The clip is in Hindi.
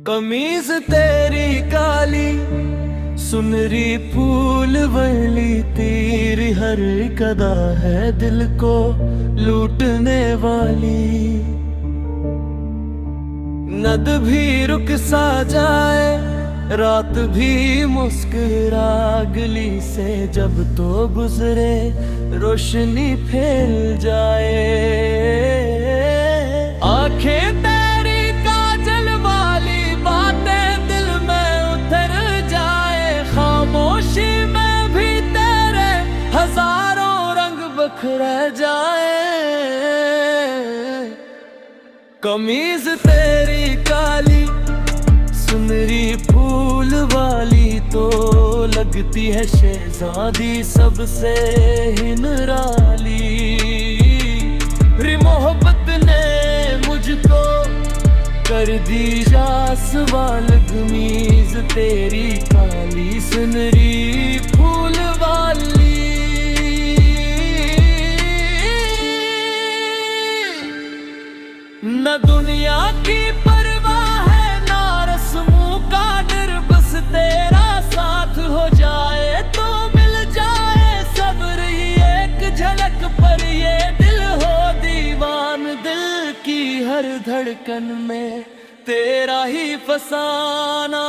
कमीज तेरी काली सुनरी फूल वली तीर हर कदा है दिल को लूटने वाली। नद भी रुक सा जाए रात भी मुस्कुरा गली से जब तो गुजरे रोशनी फैल जाए। आंखें तेरी काजल वाली बातें दिल में उतर जाए। खामोशी में भी तेरे हजारों रंग बिखर जाए। कमीज तेरी काली सुनरी फूल वाली तो लगती है शहजादी सबसे ही निराली। मोहब्बत ने मुझको कर दी जासवाल कमीज तेरी काली सुनरी फूल वाली। न दुनिया की परवाह है ना रस्मों का डर, बस तेरा साथ हो जाए तो मिल जाए सब्र ही एक झलक पर। ये दिल हो दीवान दिल की हर धड़कन में तेरा ही फसाना।